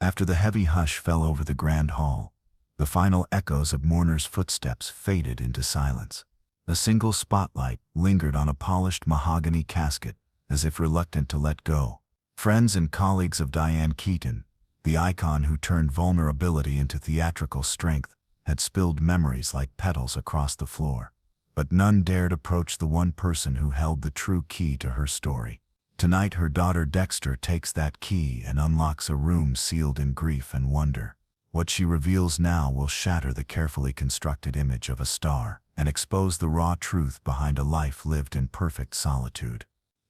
After the heavy hush fell over the grand hall, the final echoes of mourners' footsteps faded into silence. A single spotlight lingered on a polished mahogany casket, as if reluctant to let go. Friends and colleagues of Diane Keaton, the icon who turned vulnerability into theatrical strength, had spilled memories like petals across the floor. But none dared approach the one person who held the true key to her story. Tonight her daughter Dexter takes that key and unlocks a room sealed in grief and wonder. What she reveals now will shatter the carefully constructed image of a star and expose the raw truth behind a life lived in perfect solitude.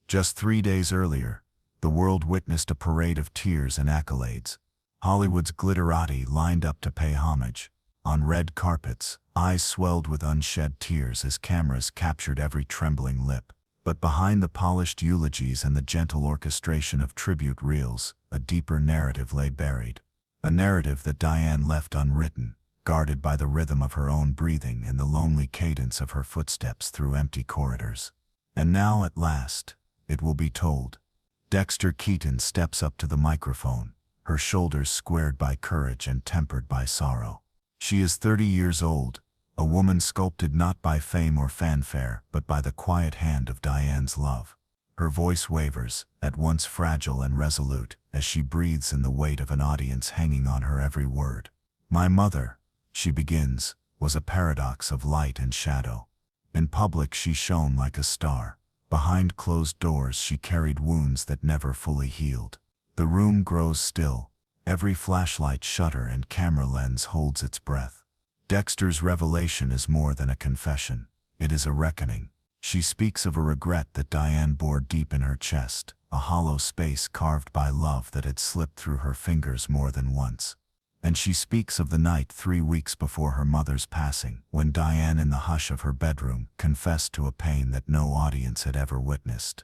Just 3 days earlier, the world witnessed a parade of tears and accolades. Hollywood's glitterati lined up to pay homage. On red carpets, eyes swelled with unshed tears as cameras captured every trembling lip. But behind the polished eulogies and the gentle orchestration of tribute reels, a deeper narrative lay buried. A narrative that Diane left unwritten, guarded by the rhythm of her own breathing and the lonely cadence of her footsteps through empty corridors. And now, at last, it will be told. Dexter Keaton steps up to the microphone, her shoulders squared by courage and tempered by sorrow. She is 30 years old, a woman sculpted not by fame or fanfare, but by the quiet hand of Diane's love. Her voice wavers, at once fragile and resolute, as she breathes in the weight of an audience hanging on her every word. My mother, she begins, was a paradox of light and shadow. In public she shone like a star. Behind closed doors she carried wounds that never fully healed. The room grows still. Every flashlight shutter and camera lens holds its breath. Dexter's revelation is more than a confession. It is a reckoning. She speaks of a regret that Diane bore deep in her chest, a hollow space carved by love that had slipped through her fingers more than once. And she speaks of the night 3 weeks before her mother's passing, when Diane, in the hush of her bedroom, confessed to a pain that no audience had ever witnessed.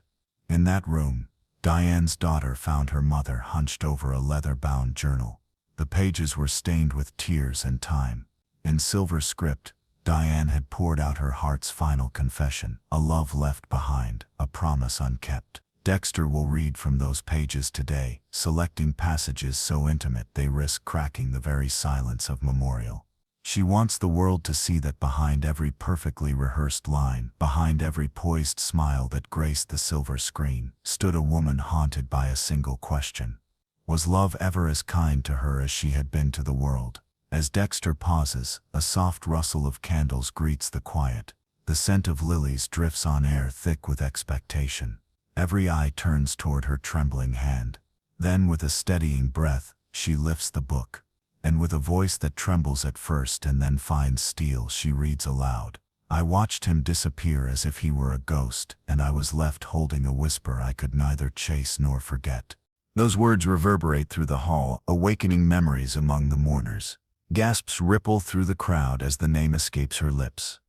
In that room, Diane's daughter found her mother hunched over a leather-bound journal. The pages were stained with tears and time. In silver script, Diane had poured out her heart's final confession, a love left behind, a promise unkept. Dexter will read from those pages today, selecting passages so intimate they risk cracking the very silence of memorial. She wants the world to see that behind every perfectly rehearsed line, behind every poised smile that graced the silver screen, stood a woman haunted by a single question. Was love ever as kind to her as she had been to the world? As Dexter pauses, a soft rustle of candles greets the quiet. The scent of lilies drifts on air thick with expectation. Every eye turns toward her trembling hand. Then, with a steadying breath, she lifts the book. And with a voice that trembles at first and then finds steel, she reads aloud. I watched him disappear as if he were a ghost, and I was left holding a whisper I could neither chase nor forget. Those words reverberate through the hall, awakening memories among the mourners. Gasps ripple through the crowd as the name escapes her lips.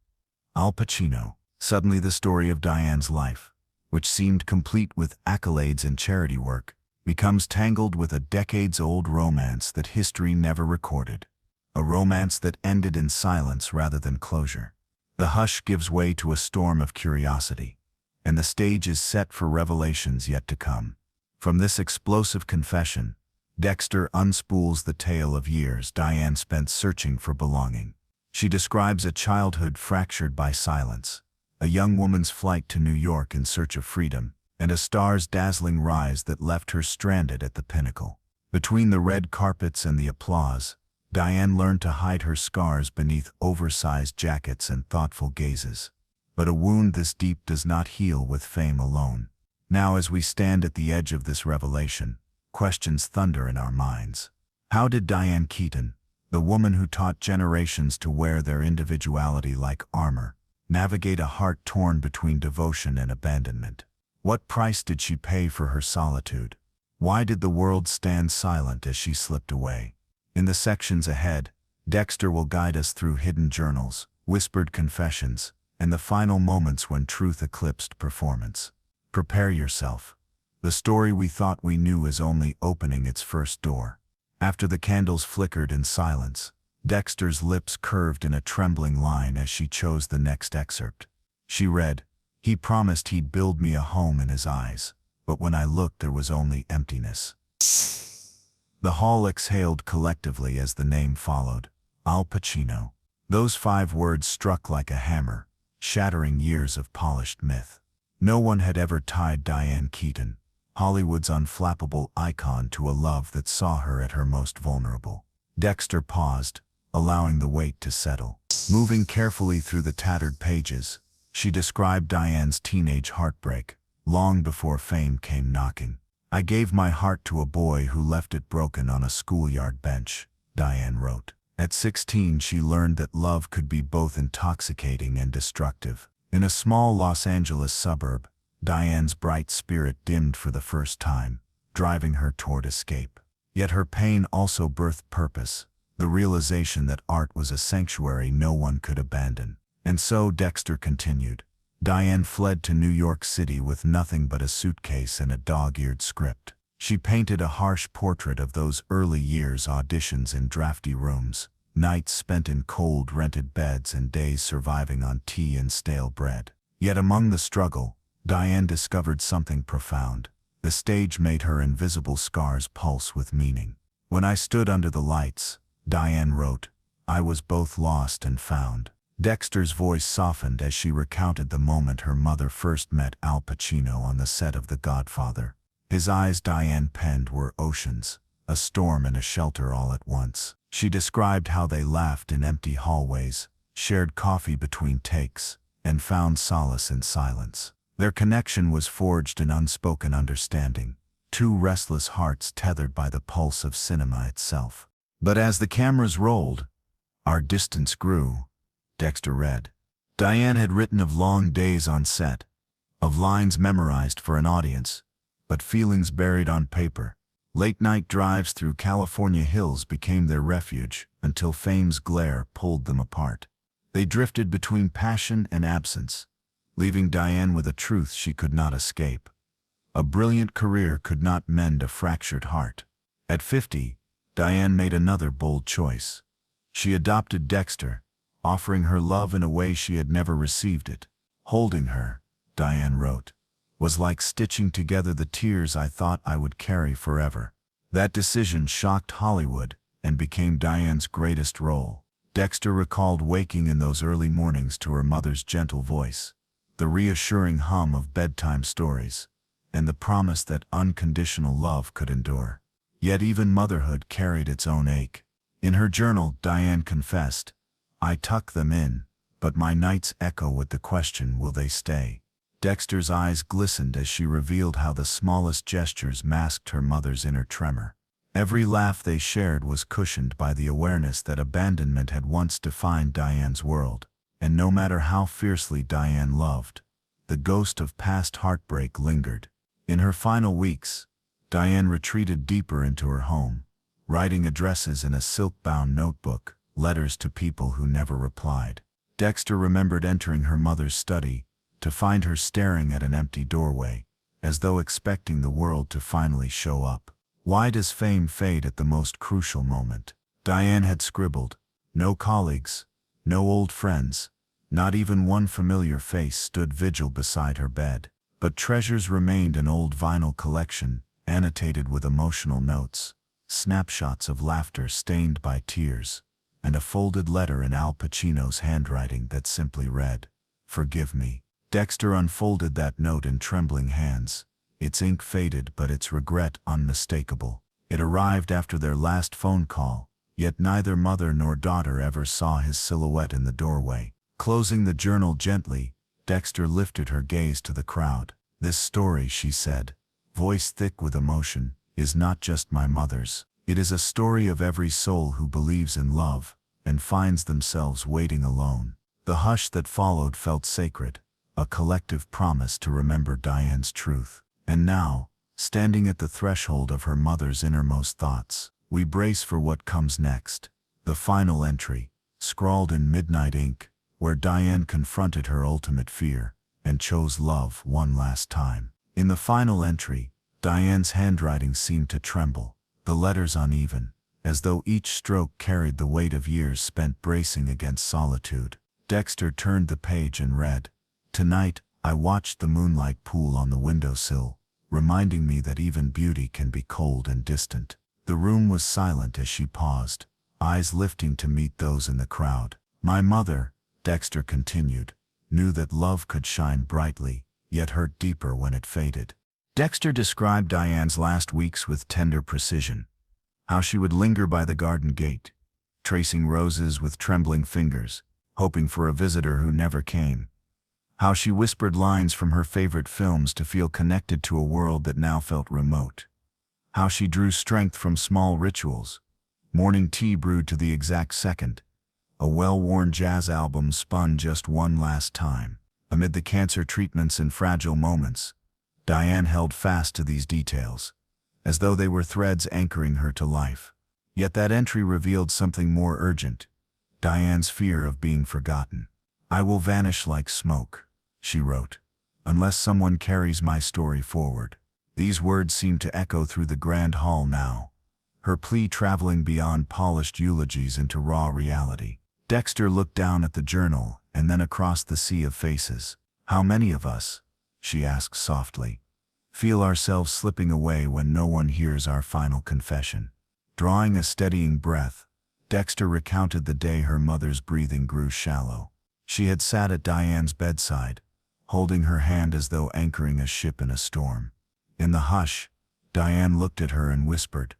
Al Pacino. Suddenly the story of Diane's life, which seemed complete with accolades and charity work, becomes tangled with a decades-old romance that history never recorded. A romance that ended in silence rather than closure. The hush gives way to a storm of curiosity, and the stage is set for revelations yet to come. From this explosive confession, Dexter unspools the tale of years Diane spent searching for belonging. She describes a childhood fractured by silence, a young woman's flight to New York in search of freedom, and a star's dazzling rise that left her stranded at the pinnacle. Between the red carpets and the applause, Diane learned to hide her scars beneath oversized jackets and thoughtful gazes. But a wound this deep does not heal with fame alone. Now, as we stand at the edge of this revelation, questions thunder in our minds. How did Diane Keaton, the woman who taught generations to wear their individuality like armor, navigate a heart torn between devotion and abandonment? What price did she pay for her solitude? Why did the world stand silent as she slipped away? In the sections ahead, Dexter will guide us through hidden journals, whispered confessions, and the final moments when truth eclipsed performance. Prepare yourself. The story we thought we knew is only opening its first door. After the candles flickered in silence, Dexter's lips curved in a trembling line as she chose the next excerpt. She read, "He promised he'd build me a home in his eyes, but when I looked there was only emptiness." The hall exhaled collectively as the name followed. Al Pacino. Those 5 words struck like a hammer, shattering years of polished myth. No one had ever tied Diane Keaton, Hollywood's unflappable icon, to a love that saw her at her most vulnerable. Dexter paused, allowing the weight to settle. Moving carefully through the tattered pages, she described Diane's teenage heartbreak, long before fame came knocking. "I gave my heart to a boy who left it broken on a schoolyard bench," Diane wrote. At 16, she learned that love could be both intoxicating and destructive. In a small Los Angeles suburb, Diane's bright spirit dimmed for the first time, driving her toward escape. Yet her pain also birthed purpose, the realization that art was a sanctuary no one could abandon. And so Dexter continued. Diane fled to New York City with nothing but a suitcase and a dog-eared script. She painted a harsh portrait of those early years, auditions in drafty rooms, nights spent in cold rented beds, and days surviving on tea and stale bread. Yet among the struggle, Diane discovered something profound. The stage made her invisible scars pulse with meaning. "When I stood under the lights," Diane wrote, "I was both lost and found." Dexter's voice softened as she recounted the moment her mother first met Al Pacino on the set of The Godfather. His eyes, Diane penned, were oceans, a storm and a shelter all at once. She described how they laughed in empty hallways, shared coffee between takes, and found solace in silence. Their connection was forged in unspoken understanding, 2 restless hearts tethered by the pulse of cinema itself. But as the cameras rolled, our distance grew, Dexter read. Diane had written of long days on set, of lines memorized for an audience, but feelings buried on paper. Late-night drives through California hills became their refuge until fame's glare pulled them apart. They drifted between passion and absence, leaving Diane with a truth she could not escape. A brilliant career could not mend a fractured heart. At 50, Diane made another bold choice. She adopted Dexter, offering her love in a way she had never received it. "Holding her," Diane wrote, "was like stitching together the tears I thought I would carry forever." That decision shocked Hollywood and became Diane's greatest role. Dexter recalled waking in those early mornings to her mother's gentle voice, the reassuring hum of bedtime stories, and the promise that unconditional love could endure. Yet even motherhood carried its own ache. In her journal, Diane confessed, "I tuck them in, but my nights echo with the question, will they stay?" Dexter's eyes glistened as she revealed how the smallest gestures masked her mother's inner tremor. Every laugh they shared was cushioned by the awareness that abandonment had once defined Diane's world. And no matter how fiercely Diane loved, the ghost of past heartbreak lingered. In her final weeks, Diane retreated deeper into her home, writing addresses in a silk-bound notebook, letters to people who never replied. Dexter remembered entering her mother's study to find her staring at an empty doorway, as though expecting the world to finally show up. "Why does fame fade at the most crucial moment?" Diane had scribbled. No colleagues, no old friends, not even one familiar face stood vigil beside her bed. But treasures remained: an old vinyl collection, annotated with emotional notes, snapshots of laughter stained by tears, and a folded letter in Al Pacino's handwriting that simply read, "Forgive me." Dexter unfolded that note in trembling hands, its ink faded but its regret unmistakable. It arrived after their last phone call, yet neither mother nor daughter ever saw his silhouette in the doorway. Closing the journal gently, Dexter lifted her gaze to the crowd. "This story," she said, voice thick with emotion, "is not just my mother's. It is a story of every soul who believes in love and finds themselves waiting alone." The hush that followed felt sacred, a collective promise to remember Diane's truth. And now, standing at the threshold of her mother's innermost thoughts, we brace for what comes next. The final entry, scrawled in midnight ink, where Diane confronted her ultimate fear and chose love one last time. In the final entry, Diane's handwriting seemed to tremble, the letters uneven, as though each stroke carried the weight of years spent bracing against solitude. Dexter turned the page and read, "Tonight, I watched the moonlight pool on the windowsill, reminding me that even beauty can be cold and distant. The room was silent as she paused, eyes lifting to meet those in the crowd. My mother, Dexter continued, knew that love could shine brightly, yet hurt deeper when it faded. Dexter described Diane's last weeks with tender precision. How she would linger by the garden gate, tracing roses with trembling fingers, hoping for a visitor who never came. How she whispered lines from her favorite films to feel connected to a world that now felt remote. How she drew strength from small rituals, morning tea brewed to the exact second, a well-worn jazz album spun just one last time. Amid the cancer treatments and fragile moments, Diane held fast to these details, as though they were threads anchoring her to life. Yet that entry revealed something more urgent, Diane's fear of being forgotten. "I will vanish like smoke," she wrote, "unless someone carries my story forward." These words seemed to echo through the grand hall now, her plea traveling beyond polished eulogies into raw reality. Dexter looked down at the journal and then across the sea of faces. "How many of us," she asked softly, "feel ourselves slipping away when no one hears our final confession?" Drawing a steadying breath, Dexter recounted the day her mother's breathing grew shallow. She had sat at Diane's bedside, holding her hand as though anchoring a ship in a storm. In the hush, Diane looked at her and whispered,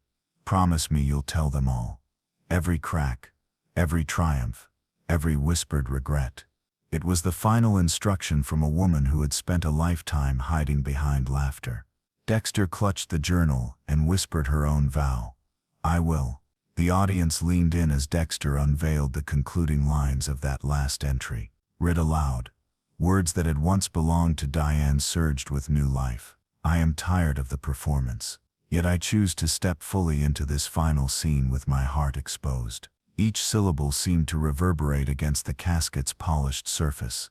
"Promise me you'll tell them all. Every crack, every triumph, every whispered regret." It was the final instruction from a woman who had spent a lifetime hiding behind laughter. Dexter clutched the journal and whispered her own vow. "I will." The audience leaned in as Dexter unveiled the concluding lines of that last entry. Read aloud, words that had once belonged to Diane surged with new life. "I am tired of the performance, yet I choose to step fully into this final scene with my heart exposed." Each syllable seemed to reverberate against the casket's polished surface,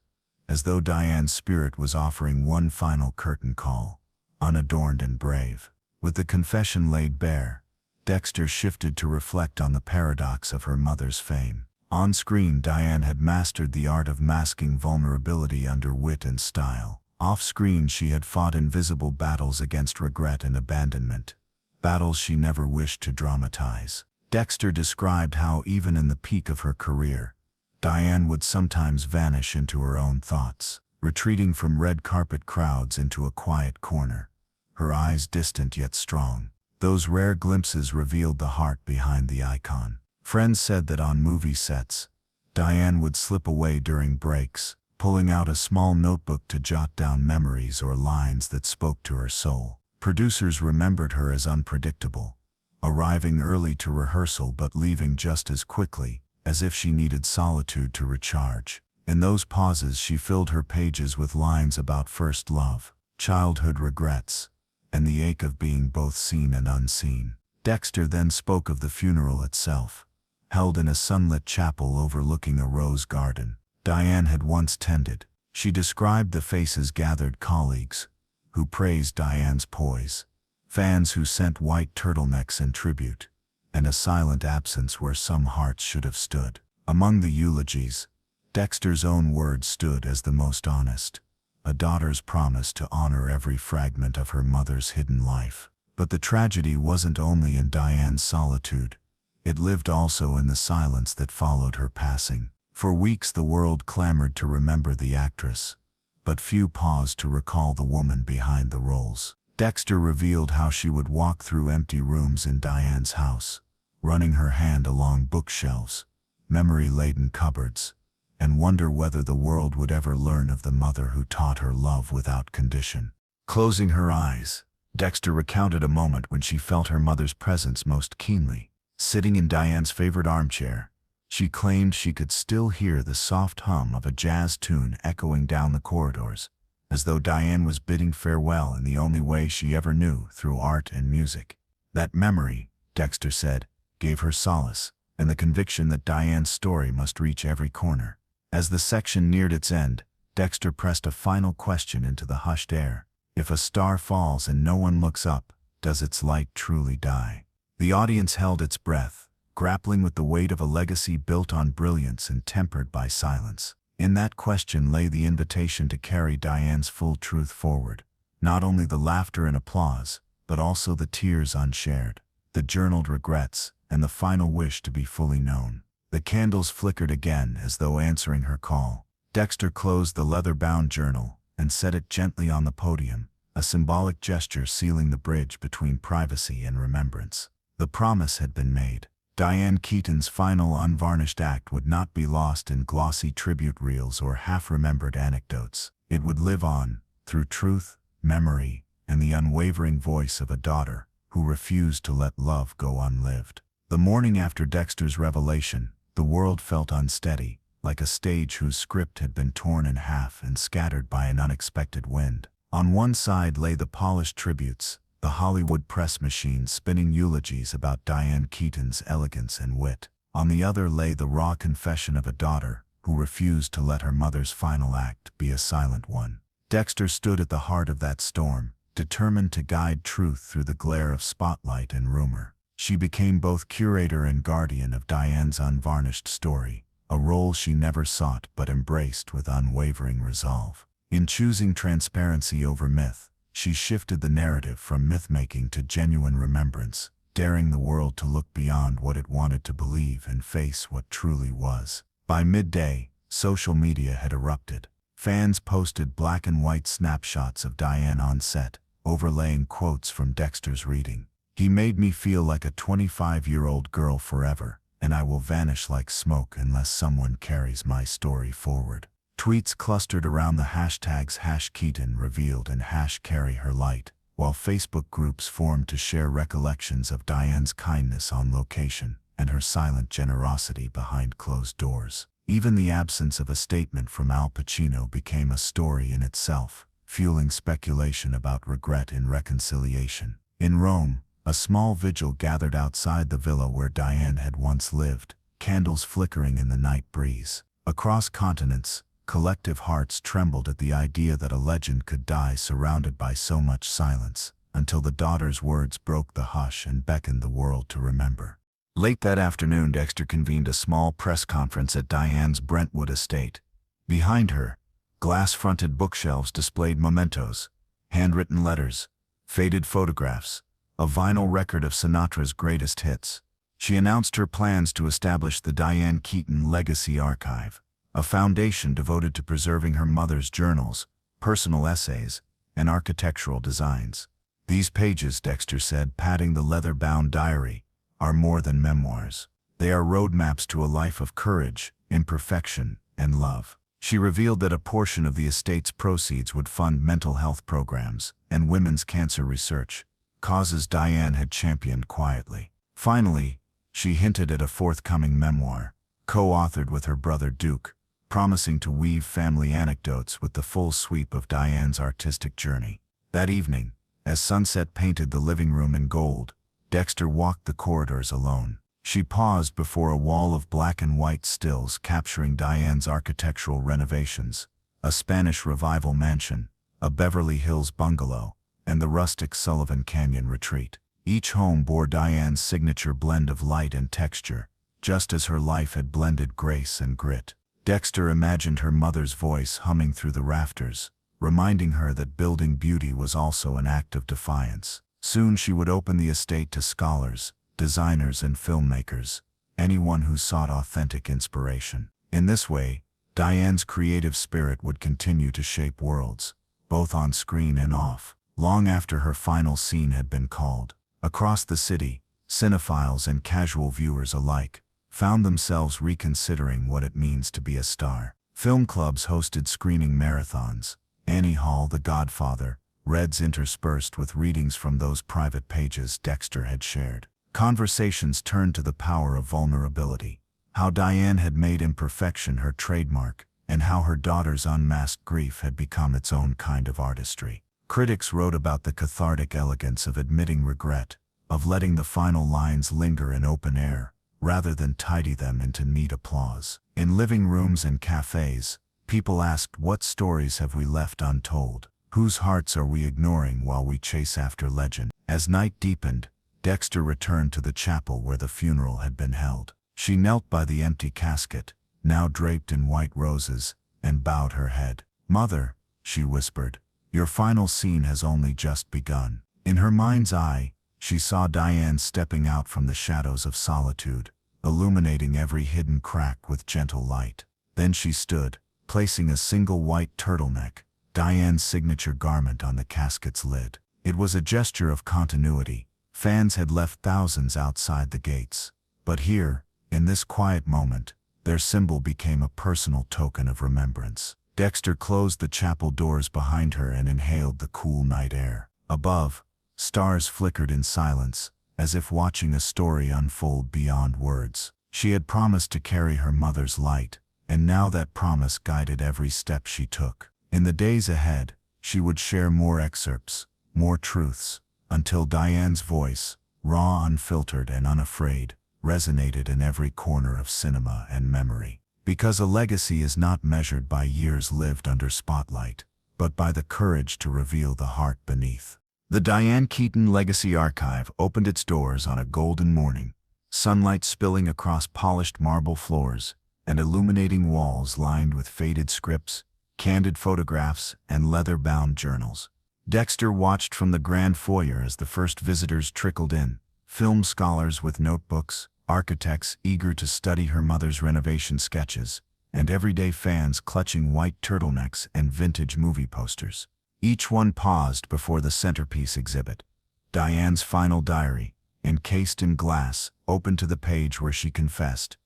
as though Diane's spirit was offering one final curtain call, unadorned and brave. With the confession laid bare, Dexter shifted to reflect on the paradox of her mother's fame. On screen, Diane had mastered the art of masking vulnerability under wit and style. Off-screen, she had fought invisible battles against regret and abandonment, battles she never wished to dramatize. Dexter described how, even in the peak of her career, Diane would sometimes vanish into her own thoughts, retreating from red carpet crowds into a quiet corner, her eyes distant yet strong. Those rare glimpses revealed the heart behind the icon. Friends said that on movie sets, Diane would slip away during breaks, pulling out a small notebook to jot down memories or lines that spoke to her soul. Producers remembered her as unpredictable, arriving early to rehearsal but leaving just as quickly, as if she needed solitude to recharge. In those pauses, she filled her pages with lines about first love, childhood regrets, and the ache of being both seen and unseen. Dexter then spoke of the funeral itself, held in a sunlit chapel overlooking a rose garden Diane had once tended. She described the faces gathered: colleagues who praised Diane's poise, fans who sent white turtlenecks in tribute, and a silent absence where some hearts should have stood. Among the eulogies, Dexter's own words stood as the most honest, a daughter's promise to honor every fragment of her mother's hidden life. But the tragedy wasn't only in Diane's solitude, it lived also in the silence that followed her passing. For weeks the world clamored to remember the actress, but few paused to recall the woman behind the roles. Dexter revealed how she would walk through empty rooms in Diane's house, running her hand along bookshelves, memory-laden cupboards, and wonder whether the world would ever learn of the mother who taught her love without condition. Closing her eyes, Dexter recounted a moment when she felt her mother's presence most keenly. Sitting in Diane's favorite armchair, she claimed she could still hear the soft hum of a jazz tune echoing down the corridors, as though Diane was bidding farewell in the only way she ever knew, through art and music. That memory, Dexter said, gave her solace, and the conviction that Diane's story must reach every corner. As the section neared its end, Dexter pressed a final question into the hushed air. If a star falls and no one looks up, does its light truly die? The audience held its breath, grappling with the weight of a legacy built on brilliance and tempered by silence. In that question lay the invitation to carry Diane's full truth forward, not only the laughter and applause, but also the tears unshared. the journaled regrets, and the final wish to be fully known. The candles flickered again as though answering her call. Dexter closed the leather-bound journal and set it gently on the podium, a symbolic gesture sealing the bridge between privacy and remembrance. The promise had been made. Diane Keaton's final unvarnished act would not be lost in glossy tribute reels or half-remembered anecdotes. It would live on, through truth, memory, and the unwavering voice of a daughter who refused to let love go unlived. The morning after Dexter's revelation, the world felt unsteady, like a stage whose script had been torn in half and scattered by an unexpected wind. On one side lay the polished tributes, the Hollywood press machine spinning eulogies about Diane Keaton's elegance and wit. On the other lay the raw confession of a daughter who refused to let her mother's final act be a silent one. Dexter stood at the heart of that storm, determined to guide truth through the glare of spotlight and rumor. She became both curator and guardian of Diane's unvarnished story, a role she never sought but embraced with unwavering resolve. In choosing transparency over myth, she shifted the narrative from myth-making to genuine remembrance, daring the world to look beyond what it wanted to believe and face what truly was. By midday, social media had erupted. Fans posted black and white snapshots of Diane on set, overlaying quotes from Dexter's reading. "He made me feel like a 25-year-old girl forever, and I will vanish like smoke unless someone carries my story forward." Tweets clustered around the hashtags #Keaton revealed and #CarryHerLight, while Facebook groups formed to share recollections of Diane's kindness on location and her silent generosity behind closed doors. Even the absence of a statement from Al Pacino became a story in itself, fueling speculation about regret and reconciliation. In Rome, a small vigil gathered outside the villa where Diane had once lived, candles flickering in the night breeze. Across continents, collective hearts trembled at the idea that a legend could die surrounded by so much silence, until the daughter's words broke the hush and beckoned the world to remember. Late that afternoon, Dexter convened a small press conference at Diane's Brentwood estate. Behind her, glass-fronted bookshelves displayed mementos, handwritten letters, faded photographs, a vinyl record of Sinatra's greatest hits. She announced her plans to establish the Diane Keaton Legacy Archive, a foundation devoted to preserving her mother's journals, personal essays, and architectural designs. "These pages," Dexter said, patting the leather-bound diary, "are more than memoirs. They are roadmaps to a life of courage, imperfection, and love." She revealed that a portion of the estate's proceeds would fund mental health programs and women's cancer research, causes Diane had championed quietly. Finally, she hinted at a forthcoming memoir, co-authored with her brother Duke, promising to weave family anecdotes with the full sweep of Diane's artistic journey. That evening, as sunset painted the living room in gold, Dexter walked the corridors alone. She paused before a wall of black and white stills capturing Diane's architectural renovations, a Spanish Revival mansion, a Beverly Hills bungalow, and the rustic Sullivan Canyon retreat. Each home bore Diane's signature blend of light and texture, just as her life had blended grace and grit. Dexter imagined her mother's voice humming through the rafters, reminding her that building beauty was also an act of defiance. Soon she would open the estate to scholars, designers, and filmmakers, anyone who sought authentic inspiration. In this way, Diane's creative spirit would continue to shape worlds, both on screen and off, long after her final scene had been called. Across the city, cinephiles and casual viewers alike found themselves reconsidering what it means to be a star. Film clubs hosted screening marathons, Annie Hall, The Godfather, Reds interspersed with readings from those private pages Dexter had shared. Conversations turned to the power of vulnerability, how Diane had made imperfection her trademark, and how her daughter's unmasked grief had become its own kind of artistry. Critics wrote about the cathartic elegance of admitting regret, of letting the final lines linger in open air, rather than tidy them into neat applause. In living rooms and cafes, people asked, what stories have we left untold? Whose hearts are we ignoring while we chase after legend? As night deepened, Dexter returned to the chapel where the funeral had been held. She knelt by the empty casket, now draped in white roses, and bowed her head. "Mother," she whispered, "your final scene has only just begun." In her mind's eye, She saw Diane stepping out from the shadows of solitude, illuminating every hidden crack with gentle light. Then she stood, placing a single white turtleneck, Diane's signature garment, on the casket's lid. It was a gesture of continuity. Fans had left thousands outside the gates. But here, in this quiet moment, their symbol became a personal token of remembrance. Dexter closed the chapel doors behind her and inhaled the cool night air. Above, stars flickered in silence, as if watching a story unfold beyond words. She had promised to carry her mother's light, and now that promise guided every step she took. In the days ahead, she would share more excerpts, more truths, until Diane's voice, raw, unfiltered, and unafraid, resonated in every corner of cinema and memory. Because a legacy is not measured by years lived under spotlight, but by the courage to reveal the heart beneath. The Diane Keaton Legacy Archive opened its doors on a golden morning, sunlight spilling across polished marble floors and illuminating walls lined with faded scripts, candid photographs, and leather-bound journals. Dexter watched from the grand foyer as the first visitors trickled in, film scholars with notebooks, architects eager to study her mother's renovation sketches, and everyday fans clutching white turtlenecks and vintage movie posters. Each one paused before the centerpiece exhibit, Diane's final diary, encased in glass, open to the page where she confessed,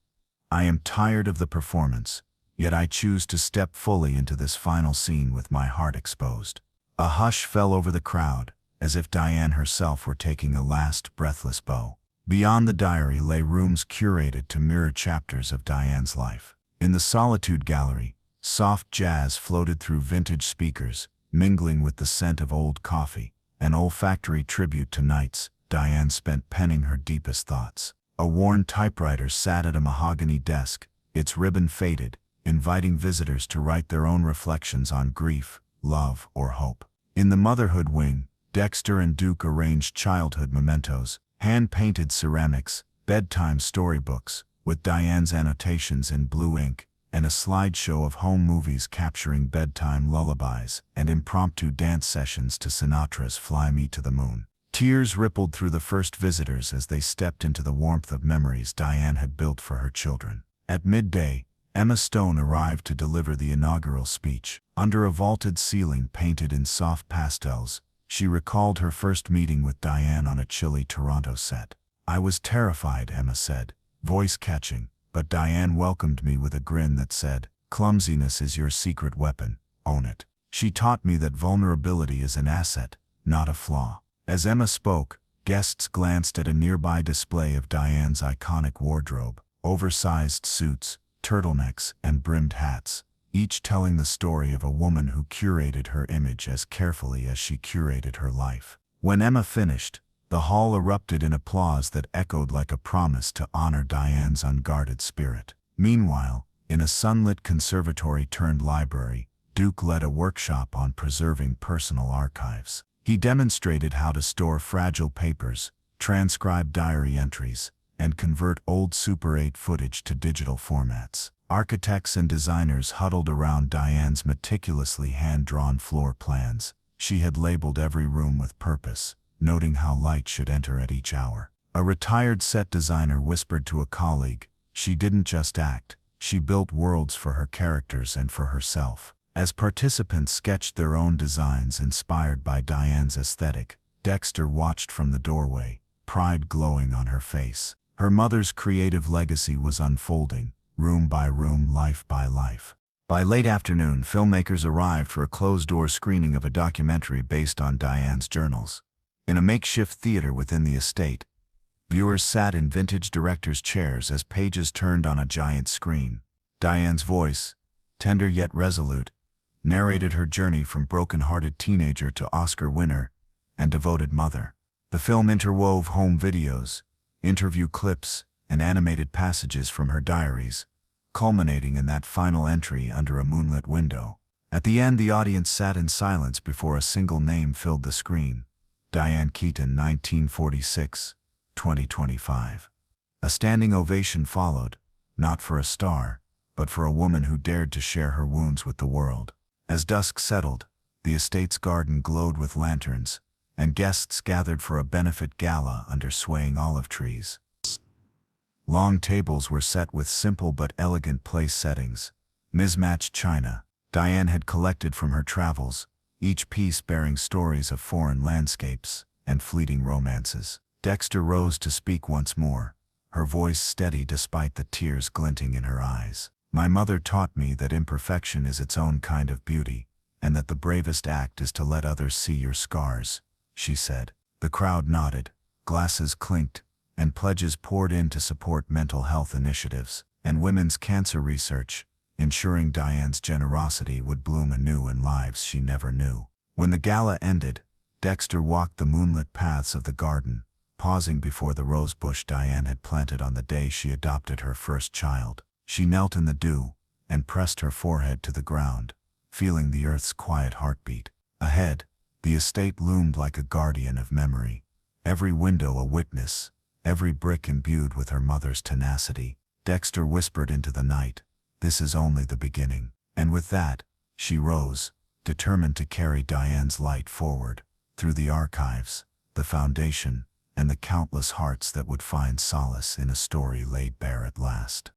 "I am tired of the performance, yet I choose to step fully into this final scene with my heart exposed." A hush fell over the crowd, as if Diane herself were taking a last breathless bow. Beyond the diary lay rooms curated to mirror chapters of Diane's life. In the Solitude Gallery, soft jazz floated through vintage speakers, mingling with the scent of old coffee, an olfactory tribute to nights Diane spent penning her deepest thoughts. A worn typewriter sat at a mahogany desk, its ribbon faded, inviting visitors to write their own reflections on grief, love, or hope. In the Motherhood wing, Dexter and Duke arranged childhood mementos, hand-painted ceramics, bedtime storybooks, with Diane's annotations in blue ink, and a slideshow of home movies capturing bedtime lullabies and impromptu dance sessions to Sinatra's "Fly Me to the Moon." Tears rippled through the first visitors as they stepped into the warmth of memories Diane had built for her children. At midday, Emma Stone arrived to deliver the inaugural speech. Under a vaulted ceiling painted in soft pastels, she recalled her first meeting with Diane on a chilly Toronto set. "I was terrified," Emma said, voice catching, but Diane welcomed me with a grin that said, "Clumsiness is your secret weapon, own it." She taught me that vulnerability is an asset, not a flaw. As Emma spoke, guests glanced at a nearby display of Diane's iconic wardrobe, oversized suits, turtlenecks, and brimmed hats, each telling the story of a woman who curated her image as carefully as she curated her life. When Emma finished, the hall erupted in applause that echoed like a promise to honor Diane's unguarded spirit. Meanwhile, in a sunlit conservatory-turned-library, Duke led a workshop on preserving personal archives. He demonstrated how to store fragile papers, transcribe diary entries, and convert old Super 8 footage to digital formats. Architects and designers huddled around Diane's meticulously hand-drawn floor plans. She had labeled every room with purpose, noting how light should enter at each hour. A retired set designer whispered to a colleague, "She didn't just act, she built worlds for her characters and for herself." As participants sketched their own designs inspired by Diane's aesthetic, Dexter watched from the doorway, pride glowing on her face. Her mother's creative legacy was unfolding, room by room, life by life. By late afternoon, filmmakers arrived for a closed-door screening of a documentary based on Diane's journals. In a makeshift theater within the estate, viewers sat in vintage director's chairs as pages turned on a giant screen. Diane's voice, tender yet resolute, narrated her journey from broken-hearted teenager to Oscar winner and devoted mother. The film interwove home videos, interview clips, and animated passages from her diaries, culminating in that final entry under a moonlit window. At the end, the audience sat in silence before a single name filled the screen: Diane Keaton, 1946-2025. A standing ovation followed, not for a star, but for a woman who dared to share her wounds with the world. As dusk settled, the estate's garden glowed with lanterns, and guests gathered for a benefit gala under swaying olive trees. Long tables were set with simple but elegant place settings, mismatched china Diane had collected from her travels, each piece bearing stories of foreign landscapes and fleeting romances. Dexter rose to speak once more, her voice steady despite the tears glinting in her eyes. "My mother taught me that imperfection is its own kind of beauty, and that the bravest act is to let others see your scars," she said. The crowd nodded, glasses clinked, and pledges poured in to support mental health initiatives and women's cancer research, ensuring Diane's generosity would bloom anew in lives she never knew. When the gala ended, Dexter walked the moonlit paths of the garden, pausing before the rose bush Diane had planted on the day she adopted her first child. She knelt in the dew and pressed her forehead to the ground, feeling the earth's quiet heartbeat. Ahead, the estate loomed like a guardian of memory, every window a witness, every brick imbued with her mother's tenacity. Dexter whispered into the night, "This is only the beginning." And with that, she rose, determined to carry Diane's light forward, through the archives, the foundation, and the countless hearts that would find solace in a story laid bare at last.